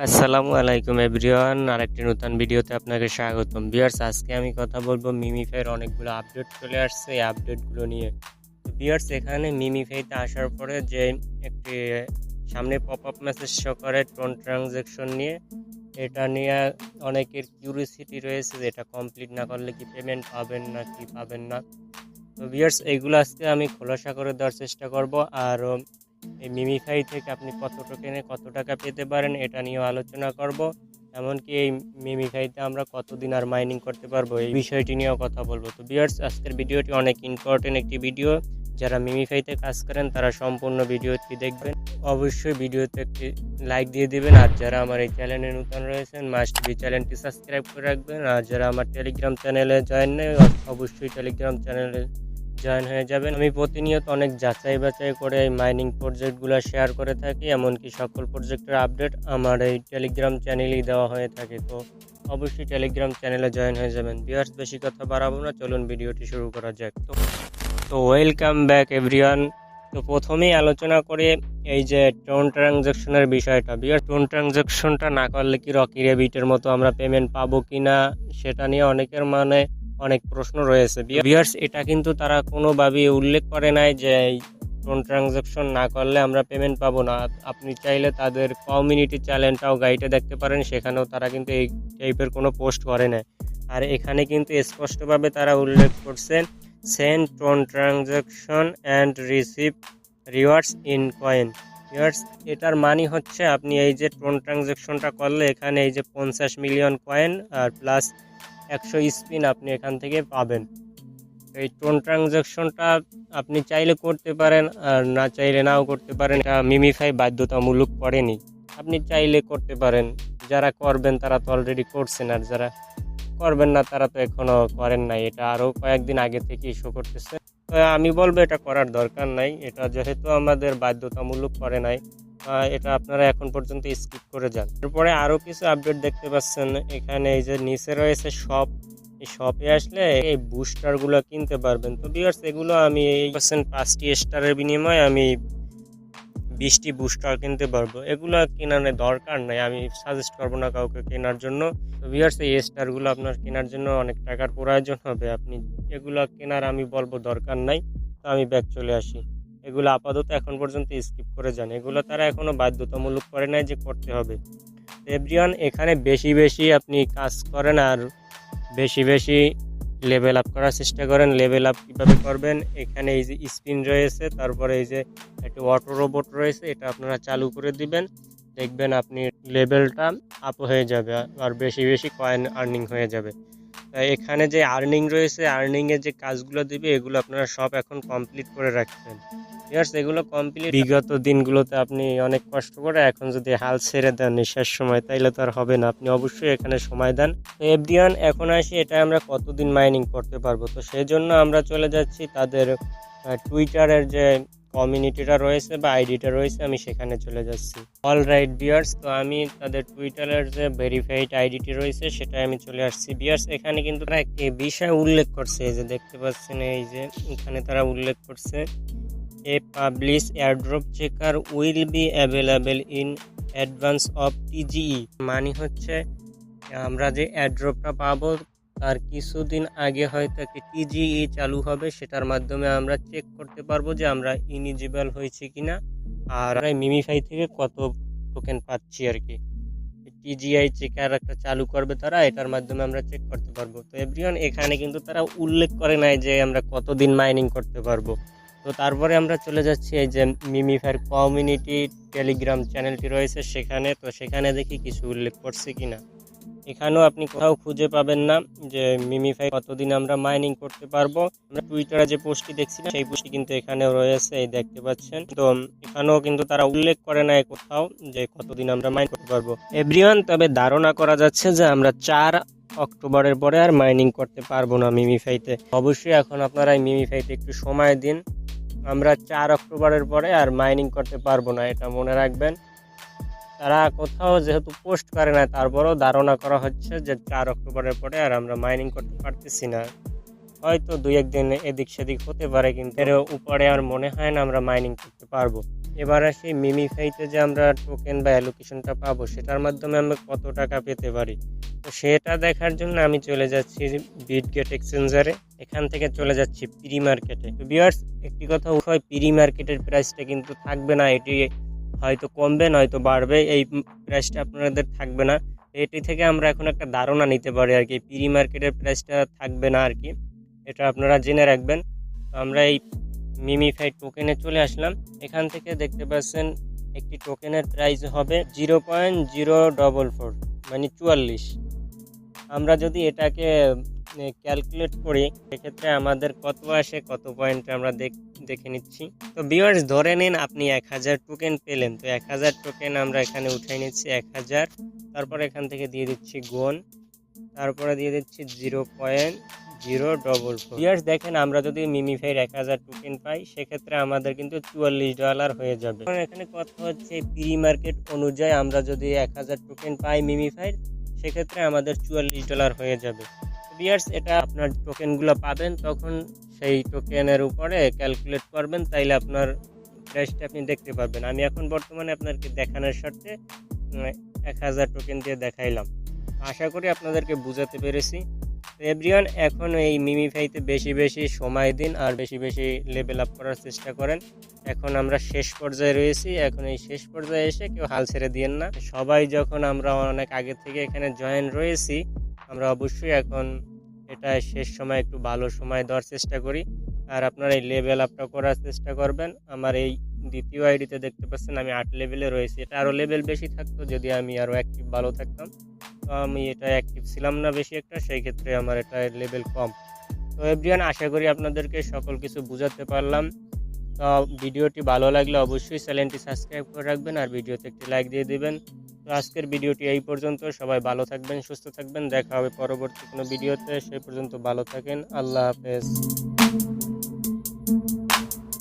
আসসালামু আলাইকুম এভরিওয়ান, আরেকটি নতুন ভিডিওতে আপনাকে স্বাগতম। ভিউয়ার্স, আজকে আমি কথা বলবো মিমিফাইয়ের অনেকগুলো আপডেট চলে আসছে, এই আপডেটগুলো নিয়ে। তো ভিউয়ার্স, এখানে মিমিফাইতে আসার পরে যে একটি সামনে পপ আপ মেসেজ শো করে টোন ট্রানজ্যাকশন নিয়ে, এটা নিয়ে অনেকের কিউরিওসিটি রয়েছে যে এটা কমপ্লিট না করলে কি পেমেন্ট পাবেন না কি পাবেন না। তো ভিউয়ার্স, এইগুলো আজকে আমি খোলাসা করে দেওয়ার চেষ্টা করব। আর এই মিমিফাই থেকে আপনি কত টোকেনে কত টাকা পেতে পারেন এটা নিয়েও আলোচনা করব। এমনকি এই মিমিফাইতে আমরা কতদিন আর মাইনিং করতে পারবো এই বিষয়টি নিয়েও কথা বলবো। তো ভিউয়ার্স, আজকের ভিডিওটি অনেক ইম্পর্টেন্ট একটি ভিডিও। যারা মিমিফাইতে কাজ করেন তারা সম্পূর্ণ ভিডিওটি দেখবেন। অবশ্যই ভিডিওতে একটি লাইক দিয়ে দিবেন। আর যারা আমার এই চ্যানেলে নতুন রয়েছেন মাস্ট বি চ্যানেলটি সাবস্ক্রাইব করে রাখবেন। আর যারা আমার টেলিগ্রাম চ্যানেলে জয়েন নেই অবশ্যই টেলিগ্রাম চ্যানেলে জয়েন হয়ে যাবেন। আমি প্রতিনিয়ত অনেক যাচাই বাছাই করে এই মাইনিং প্রজেক্টগুলো শেয়ার করে থাকি, এমনকি সকল প্রজেক্টের আপডেট আমার এই টেলিগ্রাম চ্যানেলেই দেওয়া হয়ে থাকে। তো অবশ্যই টেলিগ্রাম চ্যানেলে জয়েন হয়ে যাবেন। ভিউয়ার্স, বেশি কথা বাড়াবো না, চলুন ভিডিওটি শুরু করা যাক। তো ওয়েলকাম ব্যাক এভরিওয়ান। তো প্রথমেই আলোচনা করে এই যে টোন ট্রানজ্যাকশনের বিষয়টা। ভিউয়ার্স, টোন ট্রানজ্যাকশনটা না করলে কি রকি রেবিটের মতো আমরা পেমেন্ট পাবো কিনা সেটা নিয়ে অনেকের অনেক প্রশ্ন রয়েছে। ভিউয়ার্স, এটা কিন্তু তারা কোনোভাবেই উল্লেখ করে নাই যে টোন ট্রানজ্যাকশন না করলে আমরা পেমেন্ট পাবো না। আপনি চাইলে তাদের কমিউনিটি চ্যানেলটাও গাইডে দেখতে পারেন, সেখানেও তারা কিন্তু এই টাইপের কোনো পোস্ট করে না। আর এখানে কিন্তু স্পষ্টভাবে তারা উল্লেখ করছেন send tone transaction and receive rewards in coin. Viewers, এটার মানে হচ্ছে আপনি এই যে টোন ট্রানজ্যাকশনটা করলে এখানে এই যে 50 মিলিয়ন কয়েন আর প্লাস 100 স্পিন আপনি এখান থেকে পাবেন। এই টোন ট্রানজ্যাকশনটা আপনি চাইলে করতে পারেন আর না চাইলে নাও করতে পারেন। এটা মিমিফাই বাধ্যতামূলক করেনি, আপনি চাইলে করতে পারেন। যারা করবেন তারা তো অলরেডি করছেন, আর যারা করবেন না তারা তো এখনো করেন নাই। এটা আরও কয়েকদিন আগে থেকেই শো করতেছে। তো আমি বলবো এটা করার দরকার নাই, এটা যেহেতু আমাদের বাধ্যতামূলক করে নাই, এটা আপনারা এখন পর্যন্ত স্কিপ করে যান। এরপরে আরও কিছু আপডেট দেখতে পাচ্ছেন এখানে, এই যে নিচে রয়েছে শপ। এই শপে আসলে এই বুস্টারগুলো কিনতে পারবেন। তো ভিউয়ার্স, এগুলো আমি 5টি স্টারের বিনিময়ে আমি 20টি বুস্টার কিনতে পারবো। এগুলো কেনার দরকার নাই, আমি সাজেস্ট করবো না কাউকে কেনার জন্য। তো ভিউয়ার্স, এই স্টারগুলো আপনার কেনার জন্য অনেক টাকার প্রয়োজন হবে, আপনি এগুলো কেনার আমি বলবো দরকার নাই। তো আমি ব্যাক চলে আসি। এগুলো আপাতত এখন পর্যন্ত স্কিপ করে যান, এগুলো তারা এখনো বাধ্যতামূলক করে নাই যে করতে হবে। এভরিওয়ান, এখানে বেশি বেশি আপনি কাজ করেন আর বেশি বেশি লেভেল আপ করার চেষ্টা করেন। লেভেল আপ কীভাবে করবেন, এখানে এই যে স্পিন রয়েছে, তারপরে এই যে একটি অটো রোবট রয়েছে, এটা আপনারা চালু করে দিবেন। দেখবেন আপনি লেভেলটা আপ হয়ে যাবে আর বেশি বেশি কয়েন আর্নিং হয়ে যাবে। এখানে যে আর্নিং রয়েছে, আর্নিংয়ের যে কাজগুলো দিবে এগুলো আপনারা সব এখন কমপ্লিট করে রাখবেন। ইয়ার্স, এগুলো কমপ্লিট বিগত দিনগুলোতে আপনি অনেক কষ্ট করে এখন যদি হাল ছেড়ে দেন শেষ সময়, তাইলে তো আর হবে না। আপনি অবশ্যই এখানে সময় দেন। তো এফডিওয়ান, এখন আসি এটা আমরা কতদিন মাইনিং করতে পারবো। তো সেই জন্য আমরা চলে যাচ্ছি তাদের টুইটারের যে কমিউনিটিটা রয়েছে বা আইডিটা রয়েছে, আমি সেখানে চলে যাচ্ছি। অলরাইট ভিউয়ার্স, তো আমি তাদের টুইটারের যে ভেরিফাইড আইডিটি রয়েছে সেটাই আমি চলে আসছি। ভিউয়ার্স, এখানে কিন্তু তারা একটি বিষয় উল্লেখ করছে, এই যে দেখতে পাচ্ছেন, এই যে এখানে তারা উল্লেখ করছে a public airdrop checker will be available in advance of TGE. মানে হচ্ছে আমরা যে এয়ারড্রপটা পাবো তার কিছুদিন আগে হয়তো একটি টিজিই চালু হবে, সেটার মাধ্যমে আমরা চেক করতে পারবো যে আমরা ইলিজিবল হয়েছি কিনা আর মিমিফাই থেকে কত টোকেন পাচ্ছি আর কি। টিজিআই চেকার একটা চালু করবে তারা, এটার মাধ্যমে আমরা চেক করতে পারবো। তো এভরিওয়ান, এখানে কিন্তু তারা উল্লেখ করে নাই যে আমরা কতদিন মাইনিং করতে পারবো। তো তারপরে আমরা চলে যাচ্ছি এই যে মিমিফাইয়ের কমিউনিটি টেলিগ্রাম চ্যানেলটি রয়েছে সেখানে। তো সেখানে দেখি কিছু উল্লেখ করছে কিনা। এখানেও আপনি কোথাও খুঁজে পাবেন না যে মিমিফাই কতদিন আমরা মাইনিং করতে পারবো। আমরা টুইটারে যে পোস্টটি দেখছি সেই পোস্টটি কিন্তু এখানেও রয়েছে, এই দেখতে পাচ্ছেন। তো এখানেও কিন্তু তারা উল্লেখ করে নাই কোথাও যে কতদিন আমরা মাইন করতে পারবো। এভরিওয়ান, তবে ধারণা করা যাচ্ছে যে আমরা 4 অক্টোবরের পরে আর মাইনিং করতে পারবো না মিমিফাইতে। অবশ্যই এখন আপনারা এই মিমিফাইতে একটু সময় দিন। আমরা 4 অক্টোবরের পরে আর মাইনিং করতে পারবো না, এটা মনে রাখবেন। তারা কোথাও যেহেতু পোস্ট করে না, তারপরেও ধারণা করা হচ্ছে যে 4 অক্টোবরের পরে আর আমরা মাইনিং করতে পারতেছি না। হয়তো 2-1 দিন এদিক সেদিক হতে পারে, কিন্তু এর উপরে আর মনে হয় না আমরা মাইনিং করতে পারবো। এবার আসি মিমিফাইতে যে আমরা টোকেন বা অ্যালোকেশনটা পাবো সেটার মাধ্যমে আমরা কত টাকা পেতে পারি। তো সেটা দেখার জন্য আমি চলে যাচ্ছি বিটগেট এক্সচেঞ্জারে, এখান থেকে চলে যাচ্ছি প্রি মার্কেটে। তো ভিউয়ার্স একটি কথা হয়, প্রি মার্কেটের প্রাইসটা কিন্তু থাকবে না, এটি হয়তো কমবে নয়তো বাড়বে, এই প্রাইসটা আপনাদের থাকবে না। এটি থেকে আমরা এখন একটা ধারণা নিতে পারি আর কি, প্রি মার্কেটের প্রাইসটা থাকবে না আর কি, এটা আপনারা জেনে রাখবেন। তো আমরা এই মিমিফাই টোকেনে চলে আসলাম। এখান থেকে দেখতে পাচ্ছেন একটি টোকেনের প্রাইস হবে 0.044 মানে 44। আমরা যদি এটাকে ক্যালকুলেট করি সেক্ষেত্রে আমাদের কত আসে, কত পয়েন্ট আমরা দেখে নিচ্ছি। তো ভিউয়ার্স ধরে নিন আপনি 1000 টোকেন পেলেন, তো 1000 টোকেন আমরা এখানে উঠাই নিচ্ছি 1000, তারপর এখান থেকে দিয়ে দিচ্ছি গোন, তারপরে দিয়ে দিচ্ছি 0.044। ভিউয়ার্স দেখেন আমরা যদি মিমিফাইয়ের 1000 টোকেন পাই সেক্ষেত্রে আমাদের কিন্তু $44 হয়ে যাবে। এখানে কথা হচ্ছে প্রি মার্কেট অনুযায়ী আমরা যদি 1000 টোকেন পাই মিমিফাইয়ের সেক্ষেত্রে আমাদের $44 হয়ে যাবে। ভিউয়ার্স এটা আপনার টোকেনগুলো পাবেন তখন সেই টোকেনের উপরে ক্যালকুলেট করবেন, তাইলে আপনার প্রাইসটা আপনি দেখতে পারবেন। আমি এখন বর্তমানে আপনাদেরকে দেখানোর স্বার্থে 1000 টোকেন দিয়ে দেখাইলাম। আশা করি আপনাদেরকে বুঝাতে পেরেছি। তো এভরিওয়ান এখন এই মিমিফাইতে বেশি বেশি সময় দিন আর বেশি বেশি লেভেল আপ করার চেষ্টা করেন। এখন আমরা শেষ পর্যায়ে রয়েছি, এখন এই শেষ পর্যায়ে এসে কেউ হাল ছেড়ে দিয়েন না। সবাই যখন আমরা অনেক আগে থেকে এখানে জয়েন রয়েছি, আমরা অবশ্যই এখন এটা শেষ সময় একটু ভালো সময় দেওয়ার চেষ্টা করি। আর আপনারা এই লেভেল আপটা করার চেষ্টা করবেন। আমার এই দ্বিতীয় আইডিতে দেখতে পাচ্ছেন আমি 8 লেভেলে রয়েছি, এটা আরও লেভেল বেশি থাকতো যদি আমি আরও অ্যাক্টিভ ভালো থাকতাম। তো আমি এটা অ্যাক্টিভ ছিলাম না বেশি একটা, সেই ক্ষেত্রে আমার এটা লেভেল কম। তো এভরিওয়ান আশা করি আপনাদেরকে সকল কিছু বুঝাতে পারলাম। তো ভিডিওটি ভালো লাগলে অবশ্যই চ্যানেলটি সাবস্ক্রাইব করে রাখবেন আর ভিডিওতে একটি লাইক দিয়ে দিবেন। তো আজকের ভিডিওটি এই পর্যন্ত, সবাই ভালো থাকবেন, সুস্থ থাকবেন, দেখা হবে পরবর্তী কোনো ভিডিওতে। সেই পর্যন্ত ভালো থাকেন, আল্লাহ হাফেজ।